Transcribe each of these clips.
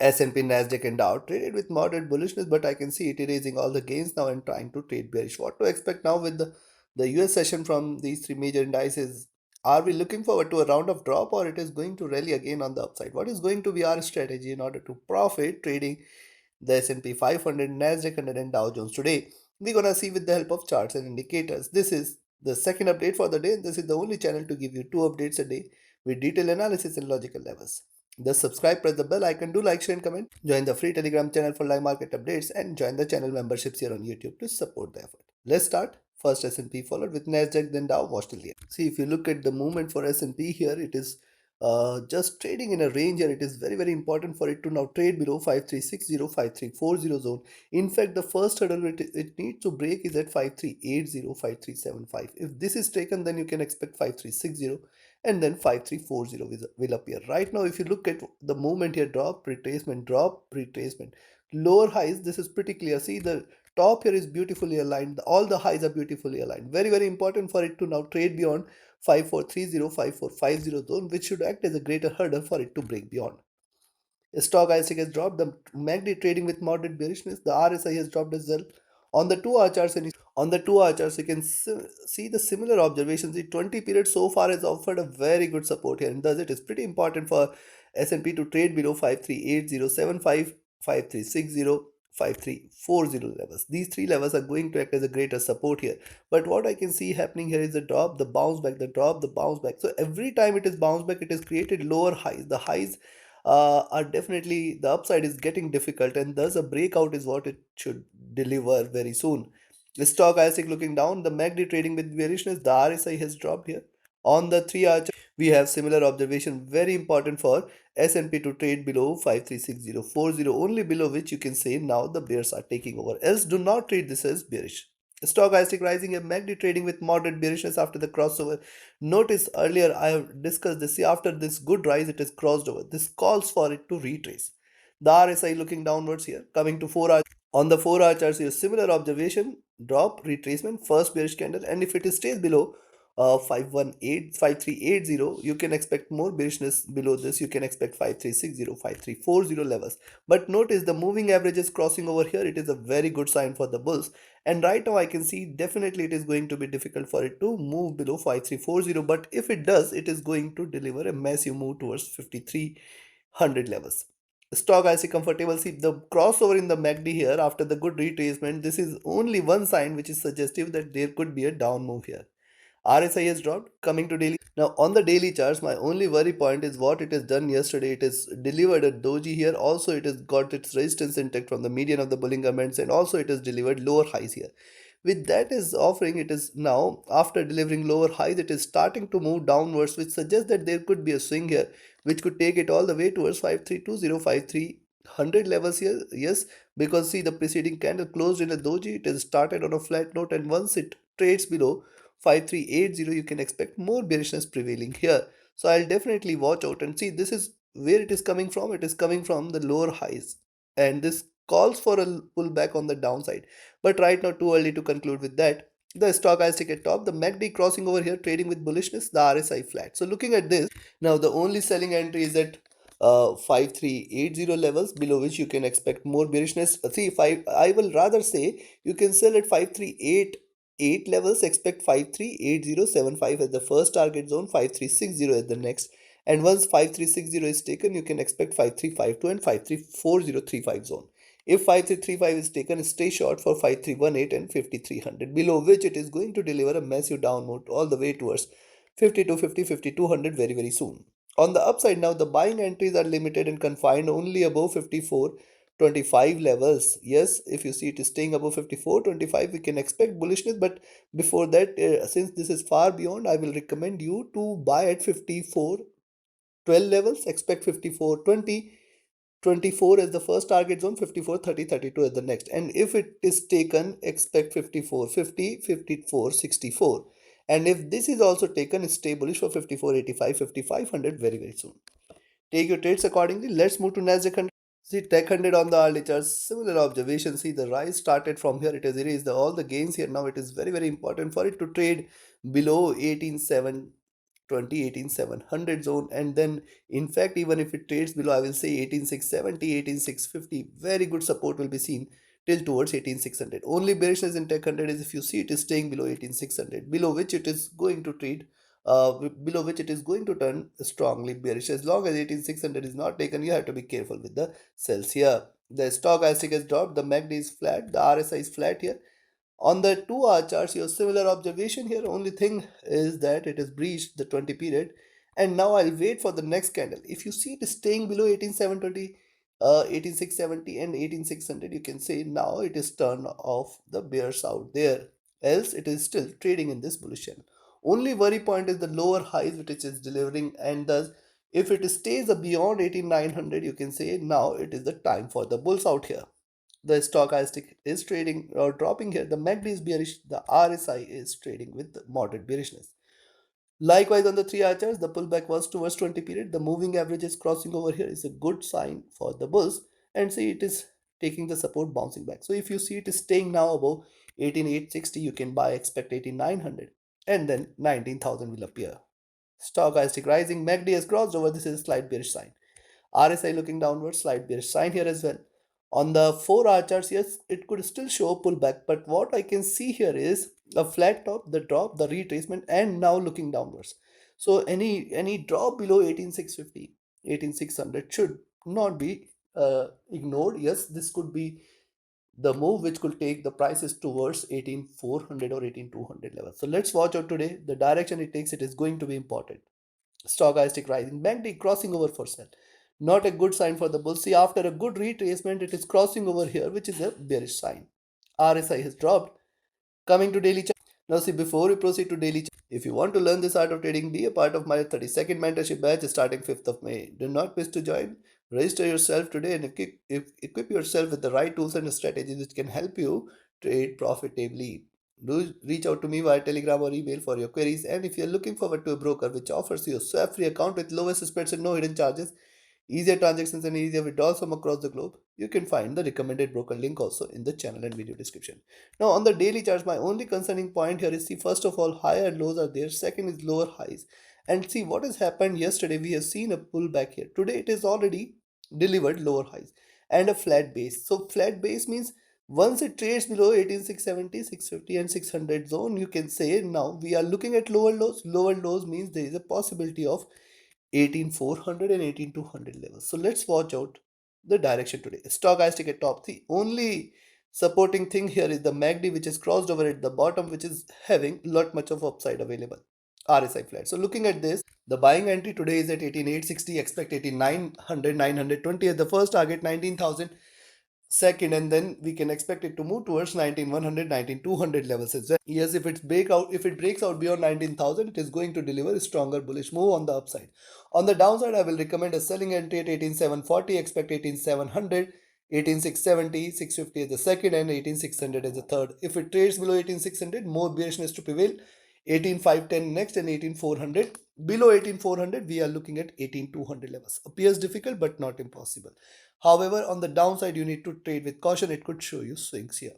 S&P, Nasdaq and Dow traded with moderate bullishness, but I can see it erasing all the gains now and trying to trade bearish. What to expect now with the US session from these three major indices? Are we looking forward to a round of drop, or it is going to rally again on the upside? What is going to be our strategy in order to profit trading the S&P 500, Nasdaq 100 and Dow Jones today? We're gonna see with the help of charts and indicators. This is the second update for the day, and this is the only channel to give you two updates a day with detailed analysis and logical levels. Just subscribe, press the bell icon, do like, share, and comment. Join the free Telegram channel for live market updates and join the channel memberships here on YouTube to support the effort. Let's start. First S&P followed with Nasdaq, then Dow. Watch till the end. See, if you look at the movement for S&P here, it is just trading in a range here. It is very important for it to now trade below 5360, 5340 zone. In fact, the first hurdle it needs to break is at 5380, 5375. If this is taken, then you can expect 5360 and then 5340 will appear. Right now, if you look at the movement here, drop, retracement, lower highs, this is pretty clear. See, the top here is beautifully aligned. All the highs are beautifully aligned. Very important for it to now trade beyond 5430, 5450 zone, which should act as a greater hurdle for it to break beyond. Stock IC has dropped. The MACD trading with moderate bearishness. The RSI has dropped as well. On the 2 hour charts, you can see the similar observations. The 20 period so far has offered a very good support here, and thus it is pretty important for S&P to trade below 538075, 5360, 5340 levels. These three levels are going to act as a greater support here. But what I can see happening here is the drop, the bounce back, the drop, the bounce back. So every time it is bounce back, it has created lower highs. The highs are definitely, the upside is getting difficult, and thus a breakout is what it should deliver very soon. The stock IC looking down, the MACD trading with bearishness, the RSI has dropped here. On the 3 hour chart, we have similar observation. Very important for S&P to trade below 536040, only below which you can say now the bears are taking over. Else do not treat this as bearish. Stock IC rising, a MACD trading with moderate bearishness after the crossover. Notice earlier I have discussed this. See, after this good rise, it is crossed over. This calls for it to retrace. The RSI looking downwards here. Coming to 4 hour. On the 4 hour charts, you have similar observation. Drop, retracement, first bearish candle, and if it stays below 5380, you can expect more bearishness. Below this, you can expect 5360, 5340 levels. But notice the moving average is crossing over here. It is a very good sign for the bulls. And right now I can see definitely it is going to be difficult for it to move below 5340. But if it does, it is going to deliver a massive move towards 5300 levels. Stock I see comfortable. See the crossover in the MACD here after the good retracement. This is only one sign which is suggestive that there could be a down move here. RSI has dropped. Coming to daily. Now on the daily charts, my only worry point is what it has done yesterday. It has delivered a doji here. Also, it has got its resistance intact from the median of the bullish garments, and also it has delivered lower highs here. With that is offering, it is now after delivering lower highs, it is starting to move downwards, which suggests that there could be a swing here, which could take it all the way towards 5320, levels here. Yes, because see the preceding candle closed in a doji, it has started on a flat note, and once it trades below 5380, you can expect more bearishness prevailing here. So I'll definitely watch out and see. This is where it is coming from. It is coming from the lower highs, and this calls for a pullback on the downside. But right now, too early to conclude with that. The stock I stick at top, the MACD crossing over here, trading with bullishness, the RSI flat. So looking at this, now the only selling entry is at 5380 levels, below which you can expect more bearishness. See, I will rather say you can sell at 5388 levels, expect 538075 as the first target zone, 5360 as the next. And once 5360 is taken, you can expect 5352 and 534035 zone. If 5335 is taken, stay short for 5318 and 5300, below which it is going to deliver a massive down move all the way towards 5250, 5200 very soon. On the upside now, the buying entries are limited and confined only above 5425 levels. Yes, if you see it is staying above 5425, we can expect bullishness. But before that, since this is far beyond, I will recommend you to buy at 5412 levels. Expect 5420, 24 as the first target zone, 5430, 32 as the next. And if it is taken, expect 5450, 5464. And if this is also taken, stay bullish for 5485, 5500 very soon. Take your trades accordingly. Let's move to Nasdaq 100. See Tech 100 on the hourly chart. Similar observation. See the rise started from here. It has erased all the gains here. Now it is very important for it to trade below 18720, 18,620, 18,700 zone, and then in fact even if it trades below, I will say 18,670, 18,650, very good support will be seen till towards 18,600. Only bearishness in tech 100 is if you see it is staying below 18,600, below which it is going to trade, below which it is going to turn strongly bearish. As long as 18,600 is not taken, you have to be careful with the sells here. The stochastic has dropped, the MACD is flat, the RSI is flat here. On the 2 hour charts, you have similar observation here. Only thing is that it has breached the 20 period. And now I'll wait for the next candle. If you see it is staying below 18,720, 18,670 and 18,600, you can say now it is turn off the bears out there. Else it is still trading in this bullish channel. Only worry point is the lower highs which it is delivering, and thus if it stays beyond 18,900, you can say now it is the time for the bulls out here. The stochastic is trading or dropping here. The MACD is bearish. The RSI is trading with moderate bearishness. Likewise, on the 3 hour charts, the pullback was towards 20 period. The moving average is crossing over here. Is a good sign for the bulls. And see, it is taking the support, bouncing back. So if you see it is staying now above 18,860, you can buy, expect 18,900, and then 19,000 will appear. Stochastic rising. MACD has crossed over. This is a slight bearish sign. RSI looking downwards, slight bearish sign here as well. On the 4 hour charts, yes, it could still show a pullback, but what I can see here is a flat top, the drop, the retracement, and now looking downwards. So any drop below 18,650, 18,600 should not be ignored. Yes, this could be the move which could take the prices towards 18,400 or 18,200 level. So let's watch out today. The direction it takes, it is going to be important. Stochastic rising, MACD crossing over for sell. Not a good sign for the bull. See, after a good retracement, it is crossing over here, which is a bearish sign. RSI has dropped. Coming to daily chart. Now see, before we proceed to daily chart, if you want to learn this art of trading, be a part of my 32nd mentorship batch starting 5th of May. Do not miss to join. Register yourself today and equip yourself with the right tools and strategies which can help you trade profitably. Do reach out to me via Telegram or email for your queries. And if you're looking forward to a broker which offers you a swap-free account with lowest spreads and no hidden charges, easier transactions and easier withdrawals from across the globe, you can find the recommended broker link also in the channel and video description. Now on the daily charts, my only concerning point here is, see, first of all, higher lows are there, second is lower highs. And see what has happened yesterday, we have seen a pullback here. Today it is already delivered lower highs and a flat base. So flat base means once it trades below 18,670, 650 and 600 zone, you can say now we are looking at lower lows. Lower lows means there is a possibility of 18,400 and 18,200 levels. So let's watch out the direction today. Stochastic at top. The only supporting thing here is the MACD, which is crossed over at the bottom, which is having lot much of upside available. RSI flat. So looking at this, the buying entry today is at 18,860. Expect 18,900, 920 as the first target, 19,000 second, and then we can expect it to move towards 19,100, 19,200 levels as well. Yes, if it breaks out beyond 19,000, it is going to deliver a stronger bullish move on the upside. On the downside, I will recommend a selling entry at 18,740, expect 18,700, 18,670, 650 as the second, and 18,600 as the third. If it trades below 18,600, more bearishness to prevail. 18,510 next and 18,400. Below 18,400, we are looking at 18,200 levels. Appears difficult but not impossible. However, on the downside, you need to trade with caution. It could show you swings here.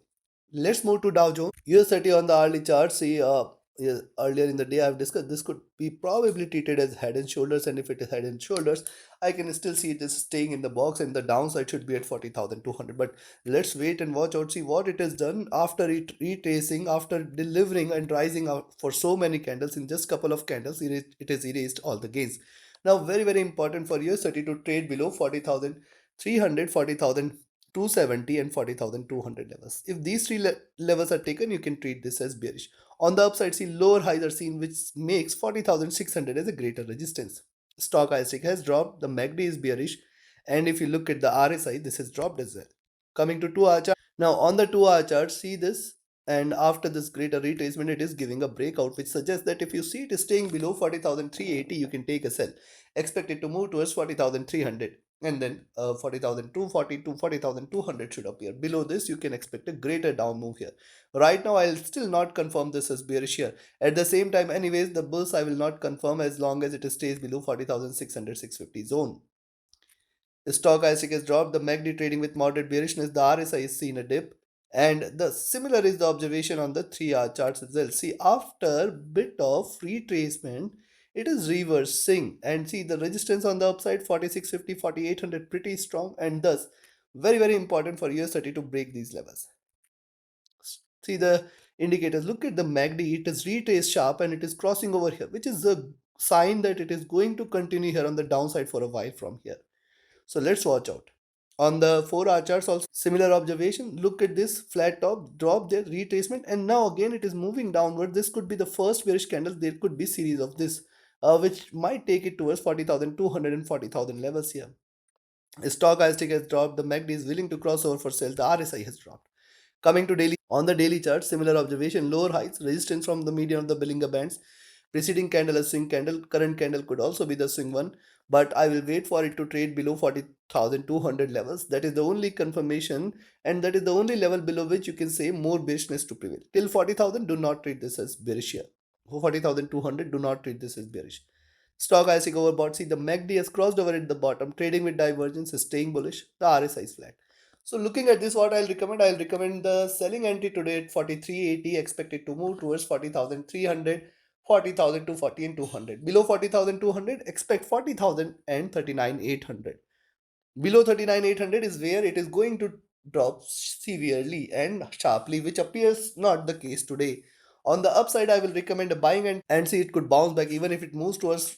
Let's move to Dow Jones. US30 on the hourly chart. See, yeah, earlier in the day I've discussed this could be probably treated as head and shoulders, and if it is head and shoulders, I can still see it is staying in the box, and the downside should be at 40,200. But let's wait and watch out, see what it has done after it retracing, after delivering and rising out for so many candles. In just couple of candles, it has erased all the gains. Now, very important for US30 to trade below 40,300, 40,270 and 40,200 levels. If these three levels are taken, you can treat this as bearish. On the upside, see lower highs are seen, which makes 40,600 as a greater resistance. Stochastic has dropped, the MACD is bearish, and if you look at the RSI, this has dropped as well. Coming to 2 hour chart. Now on the 2 hour chart, see this, and after this greater retracement, it is giving a breakout, which suggests that if you see it is staying below 40,380, you can take a sell. Expect it to move towards 40,300, and then 40,240 to 40,200 should appear. Below this, you can expect a greater down move here. Right now, I'll still not confirm this as bearish here. At the same time, anyways, the bulls I will not confirm as long as it stays below 40,600, 650 zone. The stochastic has dropped, the MACD trading with moderate bearishness, the RSI is seen a dip. And the similar is the observation on the 3 hour charts as well. See, after bit of retracement, it is reversing. And see the resistance on the upside 4650, 4800, pretty strong, and thus very very important for US30 to break these levels. See the indicators, look at the MACD, it is retraced sharp and it is crossing over here, which is a sign that it is going to continue here on the downside for a while from here. So let's watch out. On the 4-hour charts also similar observation. Look at this flat top, drop there, retracement, and now again it is moving downward. This could be the first bearish candle. There could be series of this, which might take it towards 40,200 and 40,000 levels here. Stochastic has dropped. The MACD is willing to cross over for sell. The RSI has dropped. Coming to daily, on the daily chart, similar observation, lower heights, resistance from the median of the Bollinger Bands. Preceding candle a swing candle, current candle could also be the swing one, but I will wait for it to trade below 40,200 levels. That is the only confirmation, and that is the only level below which you can say more bearishness to prevail. Till 40,000, do not treat this as bearish here. For 40,200, do not treat this as bearish. Stock IC overbought. See the MACD has crossed over at the bottom, trading with divergence, is staying bullish. The RSI is flat. So looking at this, what I'll recommend? I'll recommend the selling entry today at 4380, expected to move towards 40,300, 40,240 and 200. Below 40,200, expect 40,000 and 39,800. Below 39,800 is where it is going to drop severely and sharply, which appears not the case today. On the upside, I will recommend a buying and see it could bounce back. Even if it moves towards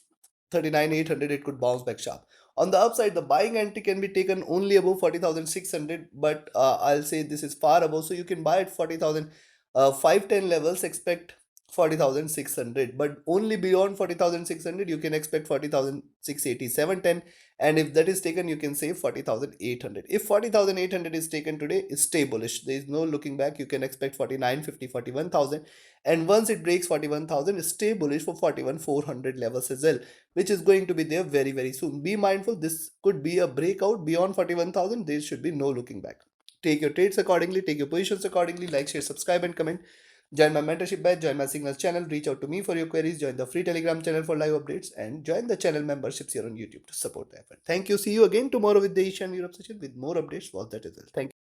39,800, it could bounce back sharp. On the upside, the buying entry can be taken only above 40,600, but I'll say this is far above, so you can buy at 40,000. 510 levels, expect 40,600, but only beyond 40,600 you can expect 40,687, and if that is taken you can say 40,800. If 40,800 is taken today, stay bullish. There is no looking back. You can expect 4950, 41,000, and once it breaks 41,000, stay bullish for 41,400 levels as well, which is going to be there very very soon. Be mindful, this could be a breakout beyond 41,000. There should be no looking back. Take your trades accordingly, take your positions accordingly. Like, share, subscribe and comment. Join my mentorship batch, join my signals channel, reach out to me for your queries, join the free Telegram channel for live updates, and join the channel memberships here on YouTube to support the effort. Thank you. See you again tomorrow with the Asian Europe session with more updates. Was that as well. Thank you.